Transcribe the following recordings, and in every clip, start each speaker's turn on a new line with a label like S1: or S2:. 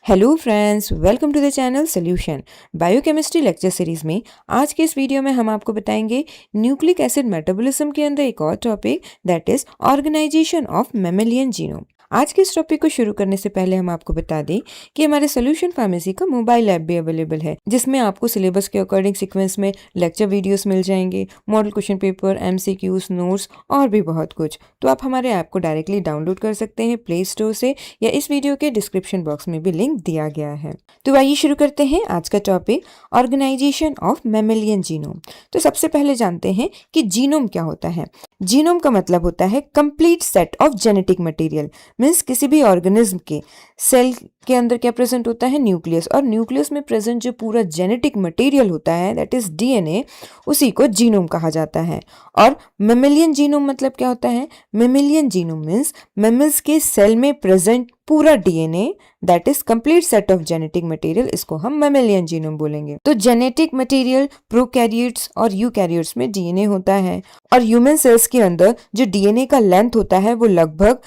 S1: Hello friends, welcome to the channel solution biochemistry lecture series में आज के इस वीडियो में हम आपको बताएंगे न्यूक्लिक एसिड मेटाबॉलिज्म के अंदर एक और topic that is organization of mammalian genome. आज के इस टॉपिक को शुरू करने से पहले हम आपको बता दें कि हमारे सॉल्यूशन फार्मेसी का मोबाइल ऐप भी अवेलेबल है, जिसमें आपको सिलेबस के अकॉर्डिंग सीक्वेंस में लेक्चर वीडियोस मिल जाएंगे, model question paper, MCQs, notes और भी बहुत कुछ। तो आप हमारे ऐप को डायरेक्टली डाउनलोड कर सकते हैं प्ले स्टोर से, या इस वीडियो के डिस्क्रिप्शन बॉक्स में भी लिंक दिया गया है। तो आइए शुरू करते हैं आज का topic, organization of mammalian genome. तो सबसे पहले जानते हैं कि जीनोम क्या होता है। जीनोम का मतलब होता है complete set of genetic material. Means किसी भी ऑर्गेनिज्म के सेल के अंदर क्या प्रेजेंट होता है, न्यूक्लियस, और न्यूक्लियस में प्रेजेंट जो पूरा जेनेटिक मटेरियल होता है दैट इज डीएनए, उसी को जीनोम कहा जाता है। और मैमेलियन जीनोम मतलब क्या होता है, मैमेलियन जीनोम मीन्स मैमल्स के सेल में प्रेजेंट पूरा DNA that is complete set of genetic material, इसको हम मैमेलियन जीनोम बोलेंगे। तो जेनेटिक मटेरियल प्रोकैरियोट्स और यूकैरियोट्स में डीएनए होता है, और ह्यूमन सेल्स के अंदर जो डीएनए का लेंथ होता है वो लगभग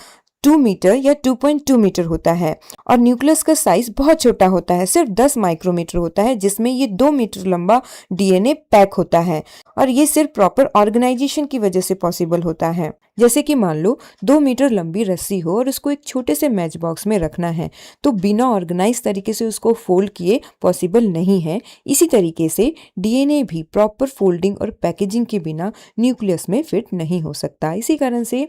S1: 2 मीटर या 2.2 मीटर होता है, और न्यूक्लियस का साइज बहुत छोटा होता है, सिर्फ 10 माइक्रोमीटर होता है, जिसमें ये 2 मीटर लंबा डीएनए पैक होता है। और ये सिर्फ प्रॉपर ऑर्गेनाइजेशन की वजह से पॉसिबल होता है। जैसे कि मान लो 2 मीटर लंबी रस्सी हो और उसको एक छोटे से मैच बॉक्स में रखना है, तो बिना ऑर्गेनाइज तरीके से उसको फोल्ड किए पॉसिबल नहीं है। इसी तरीके से डीएनए भी प्रॉपर फोल्डिंग और पैकेजिंग के बिना न्यूक्लियस में फिट नहीं हो सकता। इसी कारण से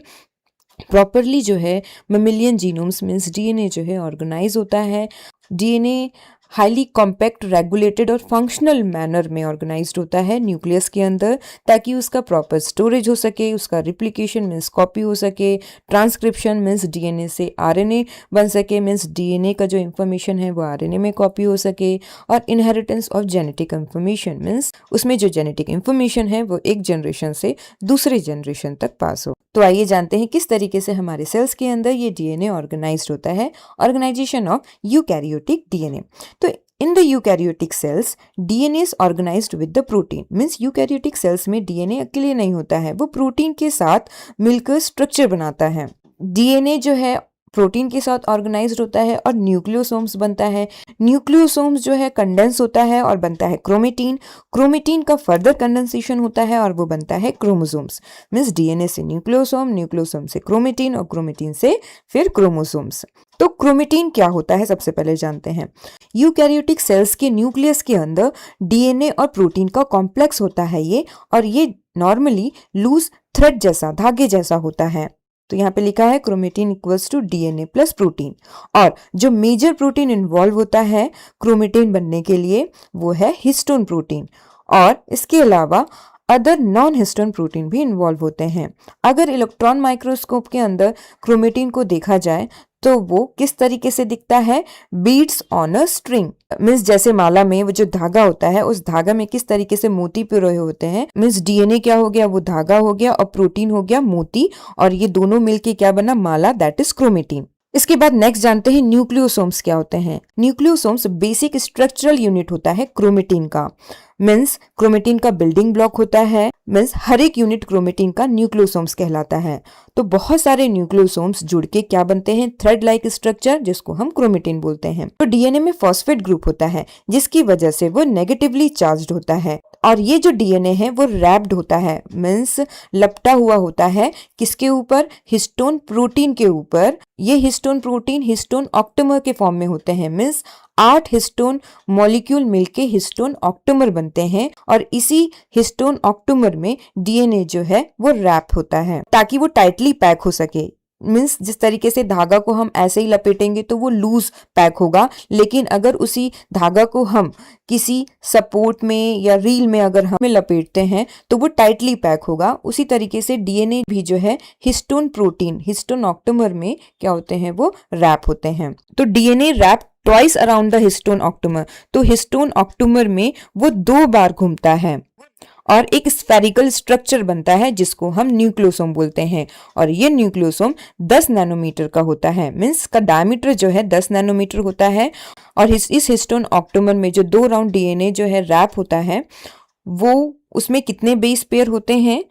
S1: प्रॉपरली जो है मैमेलियन जीनोम्स मीन्स डीएनए जो है ऑर्गेनाइज होता है। डीएनए हाईली कॉम्पैक्ट, रेगुलेटेड और फंक्शनल मैनर में ऑर्गेनाइज्ड होता है न्यूक्लियस के अंदर, ताकि उसका प्रॉपर स्टोरेज हो सके, उसका रिप्लिकेशन मीन्स कॉपी हो सके, ट्रांसक्रिप्शन मीन्स डीएनए से आरएनए बन सके, मीन्स डीएनए का जो इंफॉर्मेशन है वो आरएनए में कॉपी हो सके, और inheritance of genetic information means उसमें जो जेनेटिक इंफॉर्मेशन है वो एक जनरेशन से दूसरे जनरेशन तक पास हो। तो आइए जानते हैं किस तरीके से हमारे सेल्स के अंदर ये डीएनए ऑर्गेनाइज्ड होता है। Organization of eukaryotic DNA. तो in the eukaryotic cells DNA is organized with the protein, means eukaryotic cells में डीएनए अकेले नहीं होता है, वो प्रोटीन के साथ मिलकर स्ट्रक्चर बनाता है। डीएनए जो है प्रोटीन के साथ ऑर्गेनाइज्ड होता है और न्यूक्लियोसोम्स बनता है। न्यूक्लियोसोम्स जो है कंडेंस होता है और बनता है क्रोमेटिन। क्रोमेटिन का फर्दर कंडेंसेशन होता है और वो बनता है क्रोमोसोम्स। मीन्स डीएनए से न्यूक्लियोसोम, न्यूक्लियोसोम से क्रोमेटिन, और क्रोमेटिन से फिर क्रोमोसोम्स। तो क्रोमेटिन क्या होता है सबसे पहले जानते हैं। यूकैरियोटिक सेल्स के न्यूक्लियस के अंदर डीएनए और प्रोटीन का कॉम्प्लेक्स होता है ये, और ये नॉर्मली लूज थ्रेड जैसा, धागे जैसा होता है। तो यहाँ पे लिखा है chromatin equals to DNA plus protein, और जो मेजर प्रोटीन इन्वॉल्व होता है क्रोमेटिन बनने के लिए वो है हिस्टोन प्रोटीन, और इसके अलावा अदर नॉन हिस्टोन प्रोटीन भी इन्वॉल्व होते हैं। अगर इलेक्ट्रॉन माइक्रोस्कोप के अंदर क्रोमेटिन को देखा जाए तो वो किस तरीके से दिखता है, beads on a string, means जैसे माला में वो जो धागा होता है उस धागा में किस तरीके से मोती पिरोए होते हैं। मीन्स डीएनए क्या हो गया, वो धागा हो गया, और प्रोटीन हो गया मोती, और ये दोनों मिलके क्या बना, माला, दैट इज क्रोमेटिन। इसके बाद नेक्स्ट जानते हैं न्यूक्लियोसोम्स क्या होते हैं। न्यूक्लियोसोम्स बेसिक स्ट्रक्चरल यूनिट होता है क्रोमेटिन का, मीन्स क्रोमेटिन का बिल्डिंग ब्लॉक होता है, मीन्स हर एक यूनिट क्रोमेटिन का न्यूक्लियोसोम्स कहलाता है। तो बहुत सारे न्यूक्लियोसोम्स जुड़ के क्या बनते हैं, थ्रेड लाइक स्ट्रक्चर, जिसको हम क्रोमेटिन बोलते हैं। तो डीएनए में फॉस्फेट ग्रुप होता है, जिसकी वजह से वो नेगेटिवली चार्ज्ड होता है, और ये जो डीएनए है वो रैप्ड होता है, मीन्स लपटा हुआ होता है, किसके ऊपर, हिस्टोन प्रोटीन के ऊपर। ये हिस्टोन प्रोटीन हिस्टोन ऑक्टेमर के फॉर्म में होते हैं, मीन्स 8 हिस्टोन मॉलिक्यूल मिलके हिस्टोन ऑक्टेमर बनते हैं, और इसी हिस्टोन ऑक्टेमर में डीएनए जो है वो रैप होता है ताकि वो टाइटली पैक हो सके। मीन्स जिस तरीके से धागा को हम ऐसे ही लपेटेंगे तो वो लूज पैक होगा, लेकिन अगर उसी धागा को हम किसी सपोर्ट में या रील में अगर हम लपेटते हैं तो वो टाइटली पैक होगा। उसी तरीके से डीएनए भी जो है हिस्टोन प्रोटीन हिस्टोन ऑक्टेमर में क्या होते हैं, वो रैप होते हैं। तो DNA wrap twice around the histone octamer, तो हिस्टोन ऑक्टेमर में वो 2 बार घूमता है और एक स्फेरिकल स्ट्रक्चर बनता है जिसको हम न्यूक्लियोसोम बोलते हैं, और ये न्यूक्लियोसोम 10 नैनोमीटर का होता है, मीन्स का डायमीटर जो है 10 नैनोमीटर होता है। और इस हिस्टोन ऑक्टेमर में जो 2 राउंड डीएनए जो है रैप होता है, वो उसमें कितने बेस पेयर होते हैं,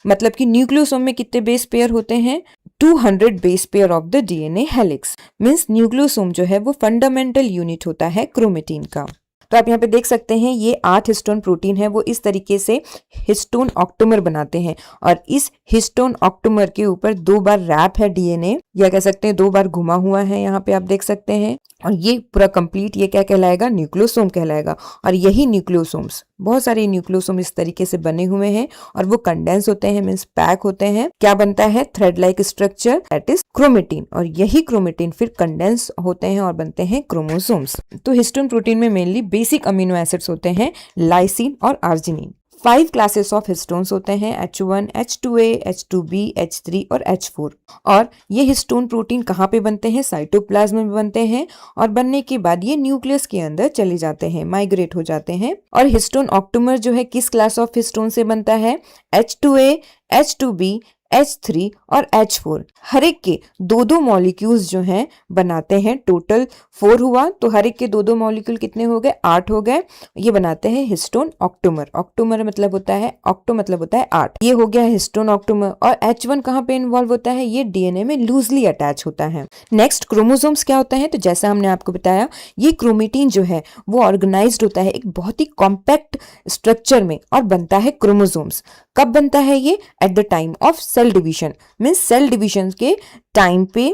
S1: मतलब कि न्यूक्लियोसोम में कितने बेस पेयर होते हैं, 200 base pair of the DNA helix. Means nucleosome जो है वो फंडामेंटल यूनिट होता है क्रोमेटिन का। तो आप यहाँ पे देख सकते हैं ये 8 हिस्टोन प्रोटीन है वो इस तरीके से हिस्टोन ऑक्टोमर बनाते हैं और इस हिस्टोन ऑक्टोमर के ऊपर 2 बार रैप है डीएनए, या कह सकते हैं 2 बार घुमा हुआ है, यहाँ पे आप देख सकते हैं। और ये पूरा कंप्लीट ये क्या कहलाएगा, न्यूक्लियोसोम कहलाएगा। और यही न्यूक्लियोसोम्स, बहुत सारे न्यूक्लियोसोम इस तरीके से बने हुए हैं और वो कंडेंस होते हैं, मींस पैक होते हैं। क्या बनता है, thread like structure, that is chromatin. और यही क्रोमेटिन फिर कंडेंस होते हैं और बनते हैं क्रोमोसोम्स। तो हिस्टोन प्रोटीन में मेनली बेसिक अमीनो एसिड्स होते हैं, लाइसिन और आर्जिनिन। 5 क्लासेस ऑफ हिस्टोन्स होते हैं, H1, H2A, H2B, H3 और H4। और ये हिस्टोन प्रोटीन कहाँ पे बनते हैं, साइटोप्लाज्म में बनते हैं और बनने के बाद ये न्यूक्लियस के अंदर चले जाते हैं, माइग्रेट हो जाते हैं। और हिस्टोन ऑक्टोमर जो है किस क्लास ऑफ हिस्टोन से बनता है, H2A, H2B, H3 और H4। हर एक के 2-2 मॉलिक्यूल्स जो हैं बनाते हैं, टोटल 4 हुआ, तो हर एक के 2-2 मॉलिक्यूल कितने हो गए, 8 हो गए। ये बनाते हैं हिस्टोन ऑक्टोमर। ऑक्टोमर मतलब होता है, ऑक्टो मतलब होता है 8। ये हो गया हिस्टोन ऑक्टोमर। और H1 कहाँ पे इन्वॉल्व होता है, ये डीएनए में लूजली अटैच होता है। नेक्स्ट क्रोमोसोम्स क्या होता है, तो जैसा हमने आपको बताया ये क्रोमेटिन जो है वो ऑर्गेनाइज्ड होता है एक बहुत ही कॉम्पैक्ट स्ट्रक्चर में और बनता है क्रोमोसोम्स। कब बनता है ये, at the time of cell division, means cell division के टाइम पे।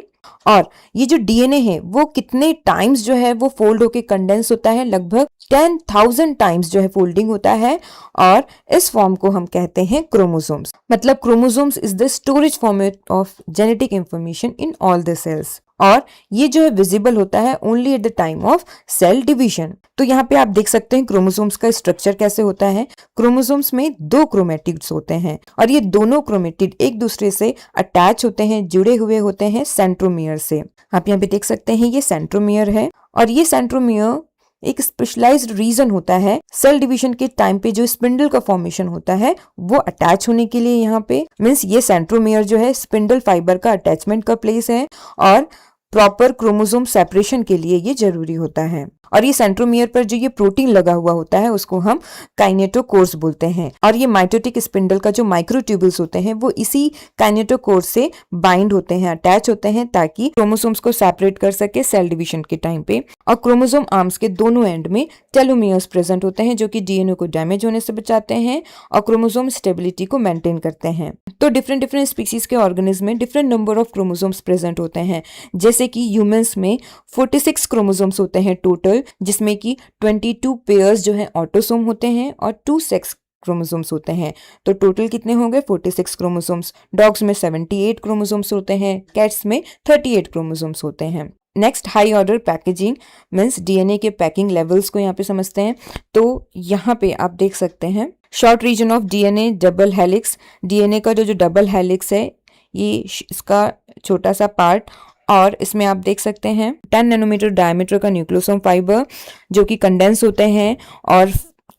S1: और ये जो डीएनए है वो कितने टाइम्स जो है वो फोल्ड होके कंडेंस होता है, लगभग 10,000 टाइम्स जो है फोल्डिंग होता है। और इस फॉर्म को हम कहते हैं क्रोमोसोम्स। मतलब chromosomes is the storage format of genetic information in all the cells. और ये जो है विजिबल होता है only at the time of cell division. तो यहाँ पे आप देख सकते हैं क्रोमोसोम्स का स्ट्रक्चर कैसे होता है। क्रोमोसोम्स में 2 क्रोमेटिड्स होते हैं और ये दोनों क्रोमेटिड एक दूसरे से अटैच होते हैं, जुड़े हुए होते हैं सेंट्रोमियर से। आप यहाँ पे देख सकते हैं ये सेंट्रोमियर है और ये सेंट्रोमियर एक स्पेशलाइज्ड रीजन होता है सेल डिवीजन के टाइम पे जो स्पिंडल का फॉर्मेशन होता है वो अटैच होने के लिए। यहाँ पे मीन्स ये सेंट्रोमियर जो है स्पिंडल फाइबर का अटैचमेंट का प्लेस है और प्रॉपर क्रोमोसोम सेपरेशन के लिए ये जरूरी होता है। और ये सेंट्रोमियर पर जो ये प्रोटीन लगा हुआ होता है उसको हम काइनेटोकोर्स बोलते हैं। और ये माइटोटिक स्पिंडल का जो माइक्रोट्यूबुल्स होते हैं वो इसी काइनेटोकोर्स से बाइंड होते हैं, अटैच होते हैं, ताकि क्रोमोसोम्स को सेपरेट कर सके सेल डिवीजन के टाइम पे। और क्रोमोसोम आर्म्स के दोनों एंड में टेलोमियर्स प्रेजेंट होते हैं जो कि डीएनए को डैमेज होने से बचाते हैं और क्रोमोसोम स्टेबिलिटी को मेंटेन करते हैं। तो डिफरेंट डिफरेंट स्पीसीज के ऑर्गेनिज्म में different number of chromosomes present होते हैं। जैसे कि ह्यूमंस में 46 क्रोमोसोम्स होते हैं टोटल, जिसमें कि 22 पेयर्स जो है ऑटोसोम होते हैं और 2 सेक्स क्रोमोसोम्स होते हैं। तो टोटल कितने हो गए, 46 क्रोमोसोम्स। डॉग्स में 78 क्रोमोसोम्स होते हैं, कैट्स में 38 क्रोमोसोम्स होते हैं। Next high order packaging means DNA के पैकिंग लेवल्स को यहाँ पे समझते हैं। तो यहाँ पे आप देख सकते हैं short region of DNA double helix. DNA का जो डबल हेलिक्स है ये इसका छोटा सा पार्ट, और इसमें आप देख सकते हैं 10 नैनोमीटर डायमीटर का न्यूक्लियोसोम फाइबर जो कि कंडेंस होते हैं और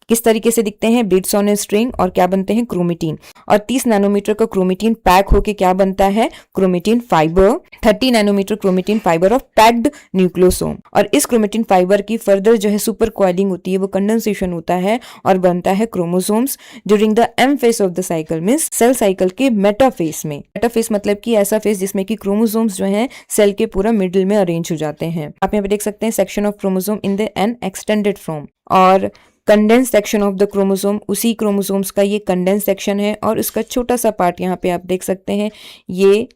S1: किस तरीके से दिखते हैं, बीट्स ऑन ए स्ट्रिंग, और क्या बनते हैं, क्रोमेटिन। और 30 नैनोमीटर का क्रोमेटिन पैक होके क्या बनता है, chromatin fibre. 30 nanometre chromatin fibre of packed nucleosome. और इस क्रोमेटिन फाइबर की फर्दर जो है सुपर कॉइलिंग होती है, वो कंडेंसेशन होता है और बनता है chromosomes during the M phase of the cycle, means cell cycle के मेटाफेज में। मेटाफेज मतलब कि ऐसा फेज जिसमें कि क्रोमोसोम्स जो है सेल के पूरा मिडिल में अरेंज हो जाते हैं। आप यहाँ पे देख सकते हैं section of chromosome in the an extended form. और condense section of the chromosome, उसी क्रोमोसोम्स का ये कंडेंस सेक्शन है और इसका छोटा सा पार्ट यहाँ पे आप देख सकते हैं ये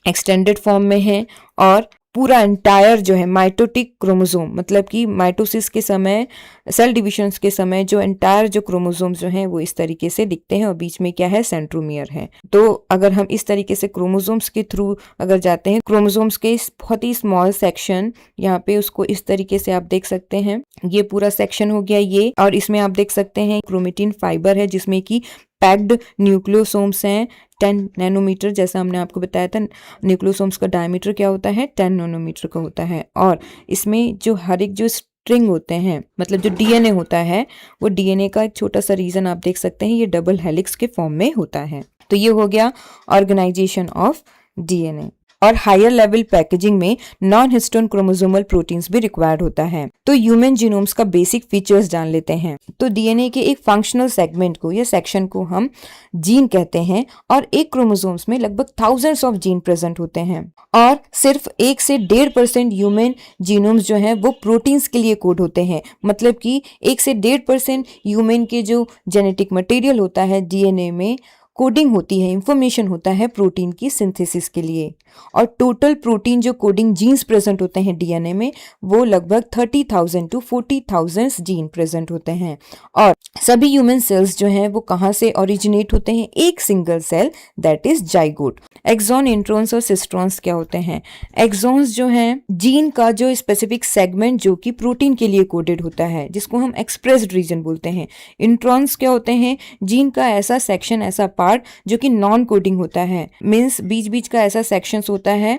S1: एक्सटेंडेड फॉर्म में है। और पूरा एंटायर जो है माइटोटिक क्रोमोसोम, मतलब कि माइटोसिस के समय, सेल डिविजन्स के समय जो एंटायर जो क्रोमोसोम्स जो हैं वो इस तरीके से दिखते हैं और बीच में क्या है, सेंट्रोमियर है। तो अगर हम इस तरीके से क्रोमोसोम्स के थ्रू अगर जाते हैं, क्रोमोसोम्स के बहुत ही स्मॉल सेक्शन यहाँ पे उसको इस तरीके से आप देख सकते हैं, ये पूरा सेक्शन हो गया ये। और इसमें आप देख सकते हैं क्रोमेटिन फाइबर है जिसमें कि पैक्ड न्यूक्लियोसोम्स हैं 10 नैनोमीटर, जैसा हमने आपको बताया था न्यूक्लियोसोम्स का डायमीटर क्या होता है, 10 नैनोमीटर का होता है। और इसमें जो हर एक जो स्ट्रिंग होते हैं, मतलब जो डीएनए होता है, वो डीएनए का एक छोटा सा रीजन आप देख सकते हैं, ये डबल हेलिक्स के फॉर्म में होता है। तो ये हो गया ऑर्गेनाइजेशन ऑफ डीएनए। और हायर लेवल पैकेजिंग में नॉन हिस्टोन क्रोमोसोमल प्रोटीन्स भी रिक्वायर्ड होता है। तो ह्यूमन जीनोम्स का बेसिक फीचर्स जान लेते हैं। तो डीएनए के एक फंक्शनल सेगमेंट को या सेक्शन को हम जीन कहते हैं और एक क्रोमोसोम्स में लगभग थाउजेंड्स ऑफ जीन प्रेजेंट होते हैं और सिर्फ 1 से 1.5% ह्यूमन जीनोम्स जो है वो प्रोटीन्स के लिए कोड होते हैं। मतलब कि 1 से 1.5% ह्यूमन के जो जेनेटिक मटेरियल होता है डीएनए में कोडिंग होती है, इंफॉर्मेशन होता है प्रोटीन की सिंथेसिस के लिए। और टोटल प्रोटीन जो कोडिंग जीन्स प्रेजेंट होते हैं डीएनए में वो लगभग 30,000 to 40,000 जीन प्रेजेंट होते हैं। और सभी ह्यूमन सेल्स जो हैं वो कहाँ से ओरिजिनेट होते हैं? एक single cell, that is zygote. Exon, introns और सिस्ट्रॉन्स क्या होते हैं? एक्सॉन्स जो हैं जीन का जो स्पेसिफिक सेगमेंट जो कि प्रोटीन के लिए कोडेड होता है, जिसको हम एक्सप्रेस्ड रीजन बोलते हैं। इंट्रॉन्स क्या होते हैं? जीन का ऐसा सेक्शन, ऐसा पार्ट जो कि नॉन कोडिंग होता है, मीन्स बीच बीच का ऐसा सेक्शन होता है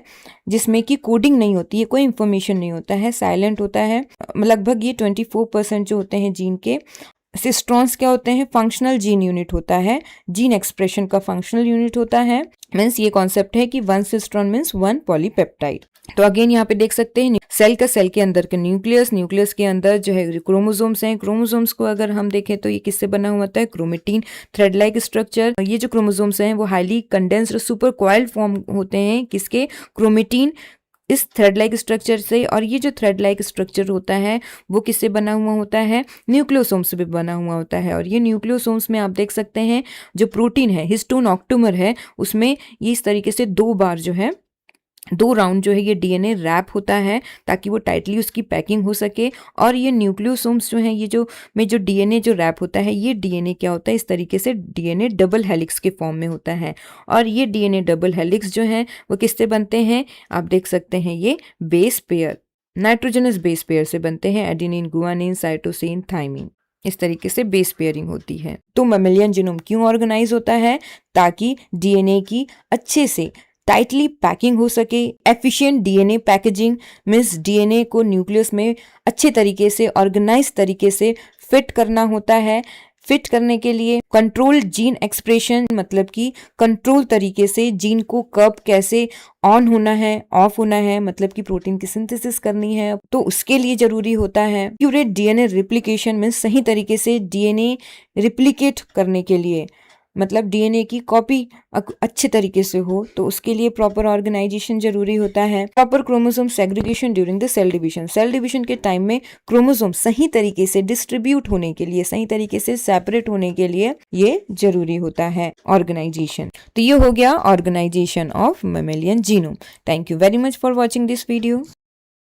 S1: जिसमें कि कोडिंग नहीं होती है, कोई इंफॉर्मेशन नहीं होता है, साइलेंट होता है। लगभग ये 24% जो होते हैं जीन के। सिस्ट्रॉन्स क्या होते हैं? फंक्शनल जीन यूनिट होता है, जीन एक्सप्रेशन का फंक्शनल यूनिट होता है। मीन्स ये कॉन्सेप्ट है कि 1 सिस्ट्रॉन मीन्स 1 पॉलीपेप्टाइड। तो अगेन यहाँ पे देख सकते हैं सेल के अंदर का न्यूक्लियस के अंदर जो है क्रोमोसोम्स हैं। क्रोमोसोम्स को अगर हम देखें तो ये किससे बना हुआ होता है? Chromatin, thread like structure. ये जो क्रोमोसोम्स हैं वो highly condensed super coiled form होते हैं, किसके? क्रोमेटिन, इस थ्रेड लाइक स्ट्रक्चर से। और ये जो थ्रेड लाइक स्ट्रक्चर होता है वो किससे बना हुआ होता है? न्यूक्लियोसोम्स से भी बना हुआ होता है। और ये न्यूक्लियोसोम्स में आप देख सकते हैं जो प्रोटीन है, हिस्टोन ऑक्टोमर है, उसमें ये इस तरीके से 2 बार जो है 2 राउंड जो है ये डीएनए रैप होता है ताकि वो टाइटली उसकी पैकिंग हो सके। और ये न्यूक्लियोसोम्स जो हैं ये जो डीएनए जो रैप होता है, ये डीएनए क्या होता है? इस तरीके से डीएनए डबल हेलिक्स के फॉर्म में होता है। और ये डीएनए डबल हेलिक्स जो है वो किससे बनते हैं? आप देख सकते हैं ये base pair, nitrogenous base pair से बनते हैं, एडेनिन, गुआनिन, साइटोसिन, थाइमिन। इस तरीके से बेस पेयरिंग होती है। तो मैमेलियन जीनोम क्यों ऑर्गेनाइज होता है? ताकि डीएनए की अच्छे से टाइटली पैकिंग हो सके। Efficient DNA packaging means DNA को न्यूक्लियस में अच्छे तरीके से ऑर्गेनाइज तरीके से फिट करना होता है। फिट करने के लिए कंट्रोल जीन एक्सप्रेशन, मतलब कि कंट्रोल तरीके से जीन को कब कैसे ऑन होना है, ऑफ होना है, मतलब कि प्रोटीन की सिंथेसिस करनी है, तो उसके लिए जरूरी होता है। एक्यूरेट डीएनए रिप्लिकेशन मीन्स सही तरीके से डीएनए रिप्लिकेट करने के लिए, मतलब डीएनए की कॉपी अच्छे तरीके से हो, तो उसके लिए प्रॉपर ऑर्गेनाइजेशन जरूरी होता है। Proper chromosome segregation during the cell division, cell division के टाइम में क्रोमोसोम सही तरीके से डिस्ट्रीब्यूट होने के लिए, सही तरीके से सेपरेट होने के लिए ये जरूरी होता है ऑर्गेनाइजेशन। तो ये हो गया organisation of mammalian genome. Thank you very much for watching this video.